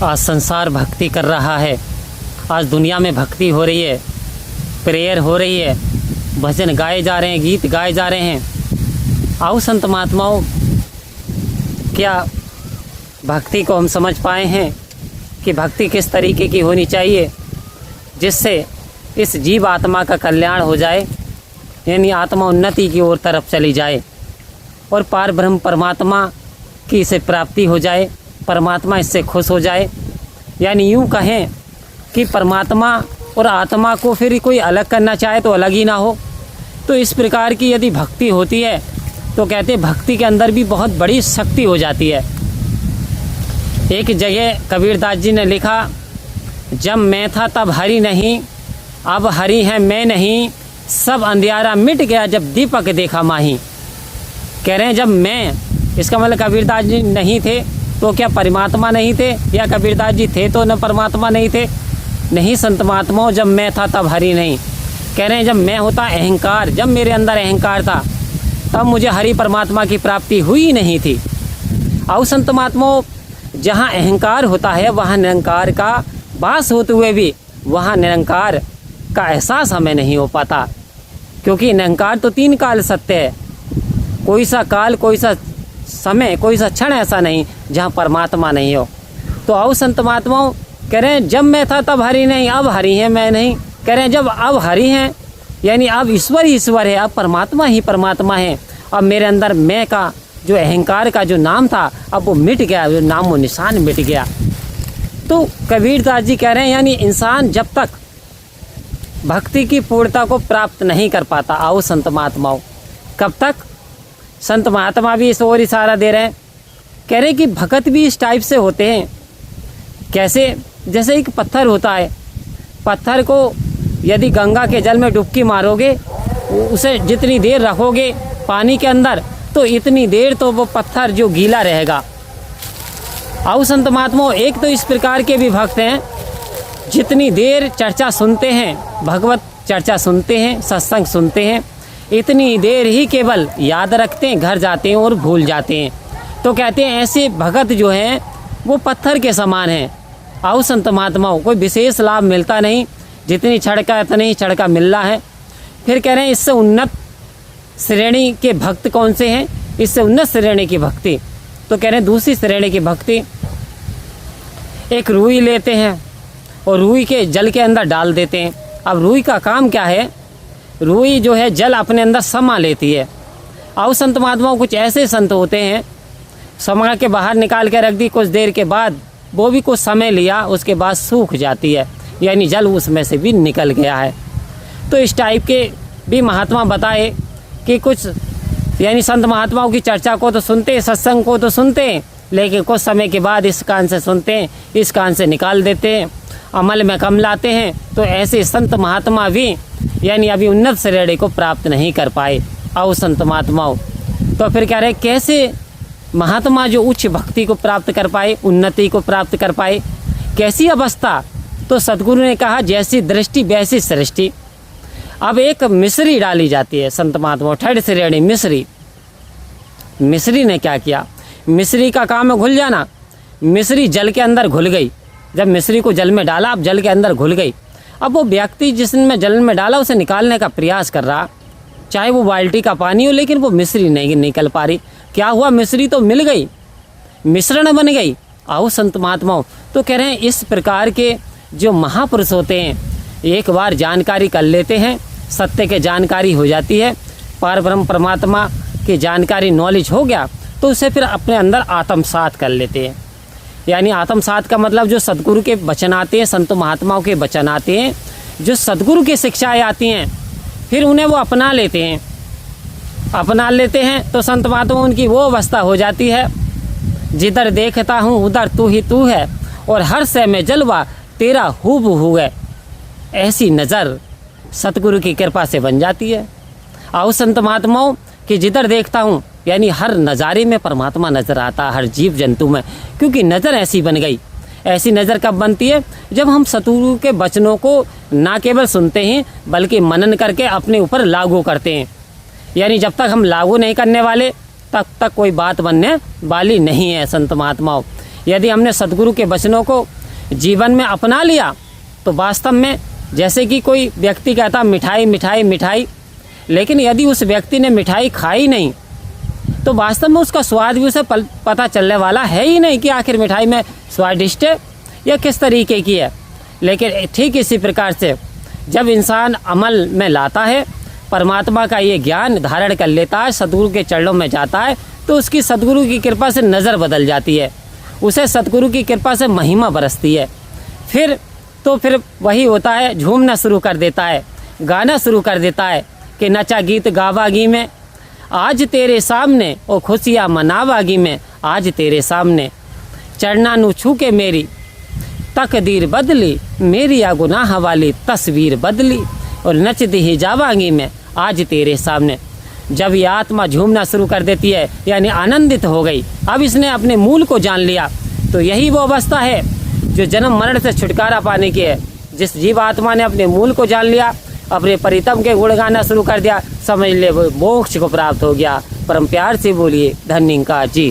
आज संसार भक्ति कर रहा है, आज दुनिया में भक्ति हो रही है, प्रेयर हो रही है, भजन गाए जा रहे हैं, गीत गाए जा रहे हैं। आओ संत महात्माओं, क्या भक्ति को हम समझ पाए हैं कि भक्ति किस तरीके की होनी चाहिए जिससे इस जीव आत्मा का कल्याण हो जाए, यानी आत्मा उन्नति की ओर तरफ चली जाए और पार ब्रह्म परमात्मा की इसे प्राप्ति हो जाए, परमात्मा इससे खुश हो जाए। यानी यूँ कहें कि परमात्मा और आत्मा को फिर कोई अलग करना चाहे तो अलग ही ना हो। तो इस प्रकार की यदि भक्ति होती है तो कहते हैं भक्ति के अंदर भी बहुत बड़ी शक्ति हो जाती है। एक जगह कबीरदास जी ने लिखा, जब मैं था तब हरि नहीं, अब हरि है मैं नहीं, सब अंधियारा मिट गया जब दीपक देखा माही। कह रहे हैं जब मैं, इसका मतलब कबीरदास जी नहीं थे तो क्या परमात्मा नहीं थे, या कबीरदास जी थे तो न परमात्मा नहीं थे? नहीं संत महात्माओं, जब मैं था तब हरि नहीं। कह रहे हैं जब मैं होता अहंकार, जब मेरे अंदर अहंकार था तब मुझे हरि परमात्मा की प्राप्ति हुई नहीं थी। आओ संत महात्माओं, जहाँ अहंकार होता है वहाँ निरंकार का वास होते हुए भी वहाँ निरंकार का एहसास हमें नहीं हो पाता, क्योंकि निरंकार तो तीन काल सत्य है। कोई सा काल, कोई सा समय, कोई सा क्षण ऐसा नहीं जहाँ परमात्मा नहीं हो। तो आओ संत महात्माओं, कह रहे हैं जब मैं था तब हरि नहीं, अब हरि है मैं नहीं। कह रहे हैं जब अब हरि हैं यानी अब ईश्वर ही ईश्वर है, अब परमात्मा ही परमात्मा है। अब मेरे अंदर मैं का जो अहंकार का जो नाम था अब वो मिट गया, जो नाम वो निशान मिट गया। तो कबीरदास जी कह रहे हैं यानी इंसान जब तक भक्ति की पूर्णता को प्राप्त नहीं कर पाता। आओ संत महात्माओं, कब तक? संत महात्मा भी इस ओर इशारा दे रहे हैं, कह रहे हैं कि भगत भी इस टाइप से होते हैं। कैसे? जैसे एक पत्थर होता है, पत्थर को यदि गंगा के जल में डुबकी मारोगे, उसे जितनी देर रखोगे पानी के अंदर तो इतनी देर तो वो पत्थर जो गीला रहेगा। आओ संत महात्माओं, एक तो इस प्रकार के भी भक्त हैं जितनी देर चर्चा सुनते हैं, भगवत चर्चा सुनते हैं, सत्संग सुनते हैं, इतनी देर ही केवल याद रखते हैं, घर जाते हैं और भूल जाते हैं। तो कहते हैं ऐसे भगत जो हैं वो पत्थर के समान हैं। आओ संत महात्माओं, कोई विशेष लाभ मिलता नहीं, जितनी छड़का इतनी ही छड़का मिल रहा है। फिर कह रहे हैं इससे उन्नत श्रेणी के भक्त कौन से हैं? इससे उन्नत श्रेणी की भक्ति, तो कह रहे हैं दूसरी श्रेणी की भक्ति, एक रूई लेते हैं और रूई के जल के अंदर डाल देते हैं। अब रूई का काम क्या है? रूई जो है जल अपने अंदर समा लेती है। आओ संत महात्माओं, कुछ ऐसे संत होते हैं समा के बाहर निकाल के रख दी, कुछ देर के बाद वो भी कुछ समय लिया, उसके बाद सूख जाती है, यानी जल उसमें से भी निकल गया है। तो इस टाइप के भी महात्मा बताए कि कुछ यानी संत महात्माओं की चर्चा को तो सुनते, सत्संग को तो सुनते, लेकिन कुछ समय के बाद इस कान से सुनते हैं, इस कान से निकाल देते हैं, अमल में कम लाते हैं। तो ऐसे संत महात्मा भी यानी अभी उन्नत श्रेणी को प्राप्त नहीं कर पाए। आओ संत महात्माओं, तो फिर कह रहे कैसे महात्मा जो उच्च भक्ति को प्राप्त कर पाए, उन्नति को प्राप्त कर पाए, कैसी अवस्था? तो सदगुरु ने कहा जैसी दृष्टि वैसी सृष्टि। अब एक मिश्री डाली जाती है संत महात्मा, थर्ड श्रेणी मिश्री। मिश्री ने क्या किया? मिश्री का काम है घुल जाना। मिश्री जल के अंदर घुल गई। जब मिश्री को जल में डाला, अब जल के अंदर घुल गई। अब वो व्यक्ति जिसने जल में डाला उसे निकालने का प्रयास कर रहा, चाहे वो बाल्टी का पानी हो, लेकिन वो मिश्री नहीं निकल पा रही। क्या हुआ? मिश्री तो मिल गई, मिश्रण बन गई। आओ संत महात्माओं, तो कह रहे हैं इस प्रकार के जो महापुरुष होते हैं एक बार जानकारी कर लेते हैं, सत्य के जानकारी हो जाती है, पार ब्रह्म परमात्मा की जानकारी नॉलेज हो गया तो उसे फिर अपने अंदर आत्मसात कर लेते हैं। यानी आत्मसात का मतलब जो सदगुरु के वचन आते हैं, संत महात्माओं के वचन आते हैं, जो सदगुरु की शिक्षाएं आती हैं, फिर उन्हें वो अपना लेते हैं। अपना लेते हैं तो संत महात्मा उनकी वो अवस्था हो जाती है, जिधर देखता हूँ उधर तू ही तू है और हर शय में जलवा तेरा हूबहू है। ऐसी नज़र सतगुरु की कृपा से बन जाती है। आओ संत महात्माओं कि जिधर देखता हूँ यानी हर नज़ारे में परमात्मा नज़र आता, हर जीव जंतु में, क्योंकि नज़र ऐसी बन गई। ऐसी नज़र कब बनती है? जब हम सतगुरु के वचनों को ना केवल सुनते हैं बल्कि मनन करके अपने ऊपर लागू करते हैं। यानी जब तक हम लागू नहीं करने वाले तब तक कोई बात बनने वाली नहीं है संत महात्माओं। यदि हमने सद्गुरु के वचनों को जीवन में अपना लिया तो वास्तव में जैसे कि कोई व्यक्ति कहता मिठाई मिठाई मिठाई, लेकिन यदि उस व्यक्ति ने मिठाई खाई नहीं तो वास्तव में उसका स्वाद भी उसे पता चलने वाला है ही नहीं कि आखिर मिठाई में स्वादिष्ट है या किस तरीके की है। लेकिन ठीक इसी प्रकार से जब इंसान अमल में लाता है, परमात्मा का ये ज्ञान धारण कर लेता है, सद्गुरु के चरणों में जाता है, तो उसकी सद्गुरु की कृपा से नज़र बदल जाती है, उसे सद्गुरु की कृपा से महिमा बरसती है। फिर वही होता है, झूमना शुरू कर देता है, गाना शुरू कर देता है कि नचा गीत गावागी में आज तेरे सामने, ओ खुशियाँ मनावागी में आज तेरे सामने, चरना नु छू के मेरी तकदीर बदली, मेरी या गुनाह वाली तस्वीर बदली, और नचती ही जावागी में आज तेरे सामने। जब ये आत्मा झूमना शुरू कर देती है यानी आनंदित हो गई, अब इसने अपने मूल को जान लिया, तो यही वो अवस्था है जो जन्म मरण से छुटकारा पाने की है। जिस जीव आत्मा ने अपने मूल को जान लिया, अपने परितम के गुण गाना शुरू कर दिया, समझ ले वो मोक्ष को प्राप्त हो गया। परम प्यार से बोलिए धन्यवाद जी।